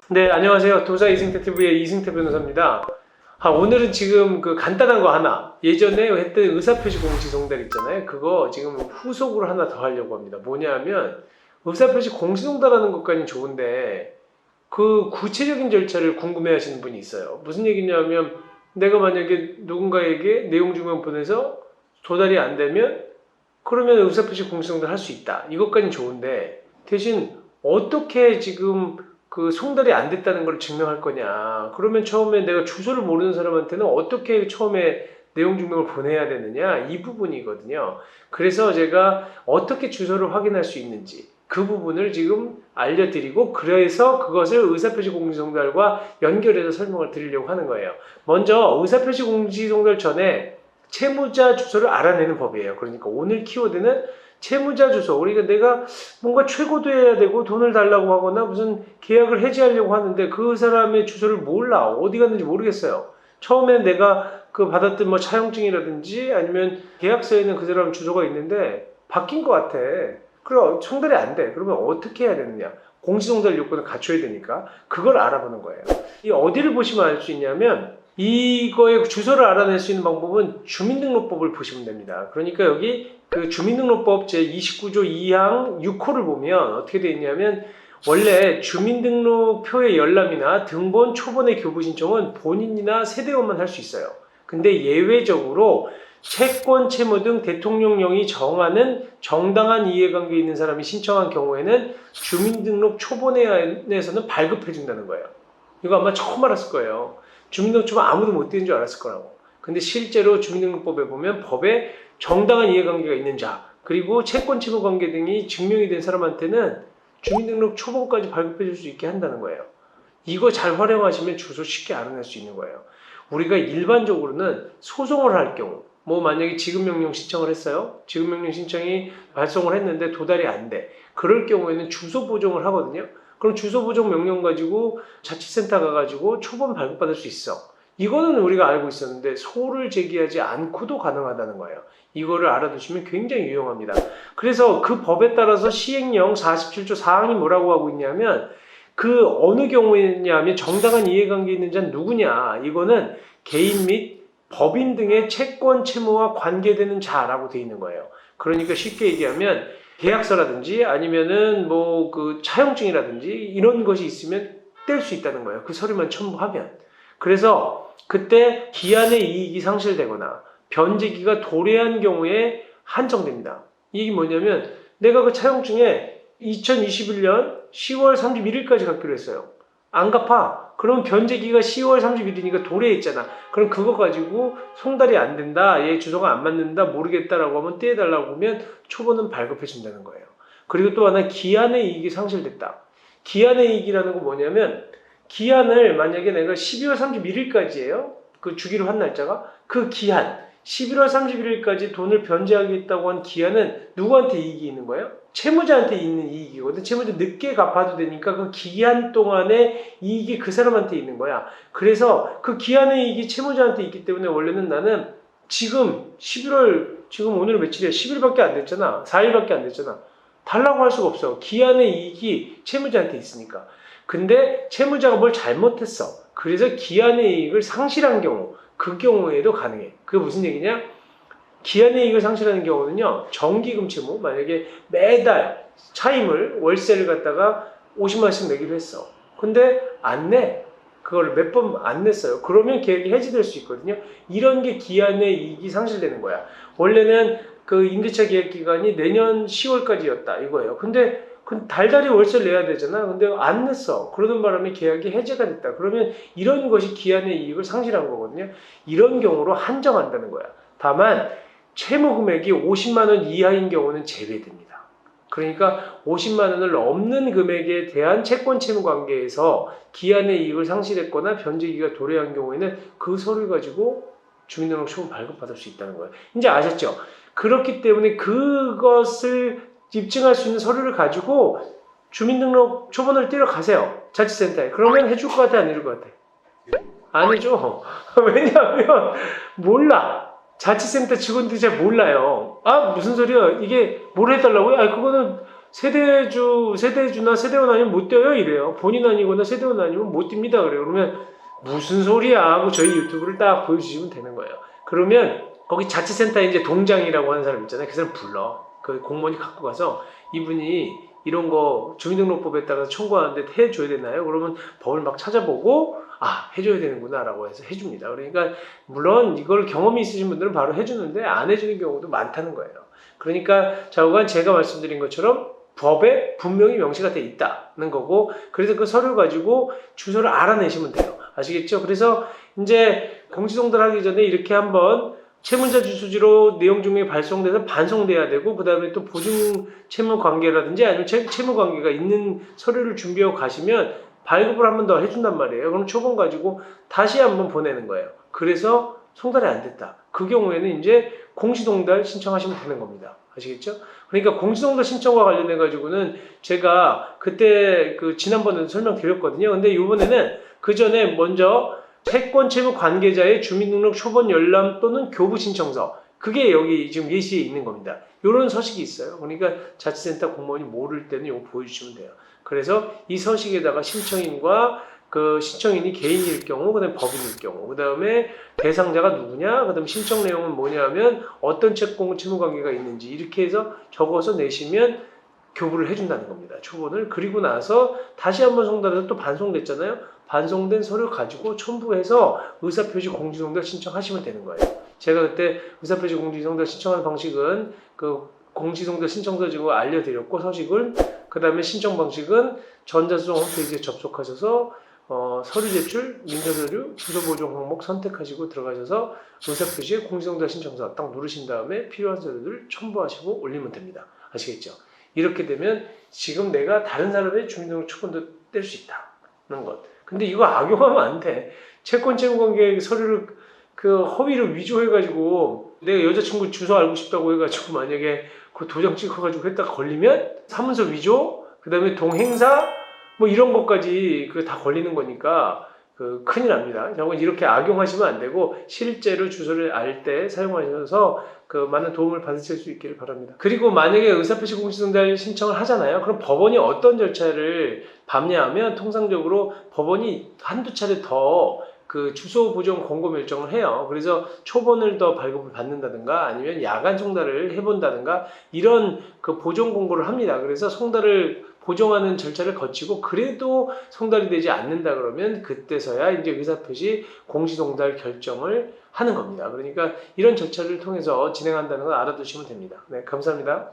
네, 안녕하세요. 도사 이승태 TV의 이승태 변호사입니다. 오늘은 지금 그 간단한 거 하나, 예전에 했던 의사표시 공시송달 있잖아요. 그거 지금 후속으로 하나 더 하려고 합니다. 뭐냐면 의사표시 공시송달하는 것까지는 좋은데 그 구체적인 절차를 궁금해 하시는 분이 있어요. 무슨 얘기냐면 내가 만약에 누군가에게 내용 증명 보내서 도달이 안 되면 그러면 의사표시 공시송달 할 수 있다. 이것까지는 좋은데 대신 어떻게 지금 그 송달이 안 됐다는 걸 증명할 거냐. 그러면 처음에 내가 주소를 모르는 사람한테는 어떻게 처음에 내용 증명을 보내야 되느냐. 이 부분이거든요. 그래서 제가 어떻게 주소를 확인할 수 있는지 그 부분을 지금 알려드리고 그래서 그것을 의사표시 공시송달과 연결해서 설명을 드리려고 하는 거예요. 먼저 의사표시 공시송달 전에 채무자 주소를 알아내는 법이에요. 그러니까 오늘 키워드는 채무자 주소. 우리가 내가 뭔가 최고도해야 되고 돈을 달라고 하거나 무슨 계약을 해지하려고 하는데 그 사람의 주소를 몰라. 어디 갔는지 모르겠어요. 처음에 내가 그 받았던 뭐 차용증이라든지 아니면 계약서에는 그 사람 주소가 있는데 바뀐 것 같아. 그럼 송달이 안 돼. 그러면 어떻게 해야 되느냐? 공시송달 요건을 갖춰야 되니까 그걸 알아보는 거예요. 이 어디를 보시면 알 수 있냐면 이거의 주소를 알아낼 수 있는 방법은 주민등록법을 보시면 됩니다. 그러니까 여기 그 주민등록법 제29조 2항 6호를 보면 어떻게 되어 있냐면 원래 주민등록표의 열람이나 등본, 초본의 교부 신청은 본인이나 세대원만 할 수 있어요. 근데 예외적으로 채권, 채무 등 대통령령이 정하는 정당한 이해관계에 있는 사람이 신청한 경우에는 주민등록 초본에 한해서는 발급해 준다는 거예요. 이거 아마 처음 알았을 거예요. 주민등록 초본 아무도 못 띄는 줄 알았을 거라고. 근데 실제로 주민등록법에 보면 법에 정당한 이해관계가 있는 자 그리고 채권, 채무 관계 등이 증명이 된 사람한테는 주민등록 초본까지 발급해 줄 수 있게 한다는 거예요. 이거 잘 활용하시면 주소 쉽게 알아낼 수 있는 거예요. 우리가 일반적으로는 소송을 할 경우 뭐 만약에 지급명령 신청을 했어요. 지급명령 신청이 발송을 했는데 도달이 안 돼. 그럴 경우에는 주소 보정을 하거든요. 그럼 주소 보정 명령 가지고 자치센터 가가지고 초본 발급받을 수 있어. 이거는 우리가 알고 있었는데 소를 제기하지 않고도 가능하다는 거예요. 이거를 알아두시면 굉장히 유용합니다. 그래서 그 법에 따라서 시행령 47조 4항이 뭐라고 하고 있냐면 그 어느 경우에냐면 정당한 이해관계 있는 자는 누구냐. 이거는 개인 및 법인 등의 채권, 채무와 관계되는 자라고 되어 있는 거예요. 그러니까 쉽게 얘기하면 계약서라든지 아니면은 뭐 그 차용증이라든지 이런 것이 있으면 뗄 수 있다는 거예요. 그 서류만 첨부하면. 그래서 그때 기한의 이익이 상실되거나 변제기가 도래한 경우에 한정됩니다. 이게 뭐냐면 내가 그 차용증에 2021년 10월 31일까지 갚기로 했어요. 안 갚아. 그럼 변제기가 10월 31일이니까 도래했잖아. 그럼 그거 가지고 송달이 안 된다. 얘 주소가 안 맞는다. 모르겠다라고 하면 떼해달라고 하면 초본은 발급해 준다는 거예요. 그리고 또 하나 기한의 이익이 상실됐다. 기한의 이익이라는 건 뭐냐면 기한을 만약에 내가 12월 31일까지예요. 그 주기로 한 날짜가 그 기한 11월 31일까지 돈을 변제하겠다고 한 기한은 누구한테 이익이 있는 거예요? 채무자한테 있는 이익이거든. 채무자 늦게 갚아도 되니까 그 기한 동안의 이익이 그 사람한테 있는 거야. 그래서 그 기한의 이익이 채무자한테 있기 때문에 원래는 나는 지금 11월 지금 오늘 며칠이야? 10일밖에 안 됐잖아. 4일밖에 안 됐잖아. 달라고 할 수가 없어. 기한의 이익이 채무자한테 있으니까. 근데 채무자가 뭘 잘못했어. 그래서 기한의 이익을 상실한 경우 그 경우에도 가능해. 그게 무슨 얘기냐? 기한의 이익을 상실하는 경우는요. 정기금 채무 만약에 매달 차임을 월세를 갖다가 50만 원씩 내기로 했어. 근데 안 내. 그걸 몇 번 안 냈어요. 그러면 계획이 해지될 수 있거든요. 이런 게 기한의 이익이 상실되는 거야. 원래는 그 임대차 계약 기간이 내년 10월까지였다 이거예요. 근데 달달이 월세를 내야 되잖아. 근데 안 냈어. 그러는 바람에 계약이 해제가 됐다. 그러면 이런 것이 기한의 이익을 상실한 거거든요. 이런 경우로 한정한다는 거야. 다만 채무 금액이 50만 원 이하인 경우는 제외됩니다. 그러니까 50만 원을 넘는 금액에 대한 채권 채무 관계에서 기한의 이익을 상실했거나 변제기가 도래한 경우에는 그 서류 가지고 주민등록 초본 발급받을 수 있다는 거예요. 이제 아셨죠? 그렇기 때문에 그것을 입증할 수 있는 서류를 가지고 주민등록 초본을 떼러 가세요. 자치센터에. 그러면 해줄 것 같아? 안 해줄 것 같아? 안 해줘. 왜냐하면 몰라. 자치센터 직원들이 잘 몰라요. 아 무슨 소리야. 이게 뭘 해달라고요? 아 그거는 세대주나 세대원 아니면 못 뛰어요 이래요. 본인 아니거나 세대원 아니면 못 뜁니다 그래요. 그러면 무슨 소리야 하고 저희 유튜브를 딱 보여주시면 되는 거예요. 그러면 거기 자치센터에 이제 동장이라고 하는 사람 있잖아요. 그 사람 불러. 그 공무원이 갖고 가서 이분이 이런 거 주민등록법에 따라서 청구하는데 해줘야 되나요? 그러면 법을 막 찾아보고 해줘야 되는구나 라고 해서 해줍니다. 그러니까 물론 이걸 경험이 있으신 분들은 바로 해주는데 안 해주는 경우도 많다는 거예요. 그러니까 좌우간 제가 말씀드린 것처럼 법에 분명히 명시가 돼 있다는 거고, 그래서 그 서류 가지고 주소를 알아내시면 돼요. 아시겠죠? 그래서 이제 공시송달 하기 전에 이렇게 한번 채무자 주소지로 내용 증명이 발송돼서 반송돼야 되고, 그 다음에 또 보증 채무 관계라든지 아니면 채무 관계가 있는 서류를 준비하고 가시면 발급을 한 번 더 해준단 말이에요. 그럼 초본 가지고 다시 한번 보내는 거예요. 그래서 송달이 안 됐다. 그 경우에는 이제 공시송달 신청하시면 되는 겁니다. 아시겠죠? 그러니까 공시송달 신청과 관련해 가지고는 제가 그때 지난번에도 설명드렸거든요. 근데 이번에는 그 전에 먼저 채권 채무 관계자의 주민등록 초본 열람 또는 교부 신청서, 그게 여기 지금 예시에 있는 겁니다. 이런 서식이 있어요. 그러니까 자치센터 공무원이 모를 때는 이거 보여주시면 돼요. 그래서 이 서식에다가 신청인과 그 신청인이 개인일 경우, 그 다음에 법인일 경우, 그 다음에 대상자가 누구냐, 그 다음에 신청 내용은 뭐냐면 어떤 채권 채무 관계가 있는지 이렇게 해서 적어서 내시면 교부를 해준다는 겁니다. 초본을. 그리고 나서 다시 한번 송달해서 또 반송됐잖아요. 반송된 서류 가지고 첨부해서 의사표시 공시송달 신청하시면 되는 거예요. 제가 그때 의사표시 공시송달 신청하는 방식은 그 공시송달 신청서 지금 알려드렸고, 서식을, 그 다음에 신청 방식은 전자수송 홈페이지에 접속하셔서 서류 제출, 민사서류, 주소보정 항목 선택하시고 들어가셔서 의사표시에 공시송달 신청서 딱 누르신 다음에 필요한 서류들 첨부하시고 올리면 됩니다. 아시겠죠? 이렇게 되면 지금 내가 다른 사람의 주민등록 초본도 뗄 수 있다는 것. 근데 이거 악용하면 안 돼. 채권 채무관계 서류를 허위로 위조해가지고 내가 여자친구 주소 알고 싶다고 해가지고 만약에 그 도장 찍어가지고 했다가 걸리면 사문서 위조, 그 다음에 동행사 뭐 이런 것까지 다 걸리는 거니까 큰일 납니다. 여러분 이렇게 악용하시면 안 되고 실제로 주소를 알 때 사용하셔서 많은 도움을 받으실 수 있기를 바랍니다. 그리고 만약에 의사표시 공시송달 신청을 하잖아요. 그럼 법원이 어떤 절차를 밟냐면 통상적으로 법원이 한두 차례 더 주소 보정 권고 결정을 해요. 그래서 초본을 더 발급을 받는다든가 아니면 야간 송달을 해본다든가 이런 보정 권고를 합니다. 그래서 송달을 보정하는 절차를 거치고 그래도 송달이 되지 않는다 그러면 그때서야 이제 의사표시 공시송달 결정을 하는 겁니다. 그러니까 이런 절차를 통해서 진행한다는 걸 알아두시면 됩니다. 네, 감사합니다.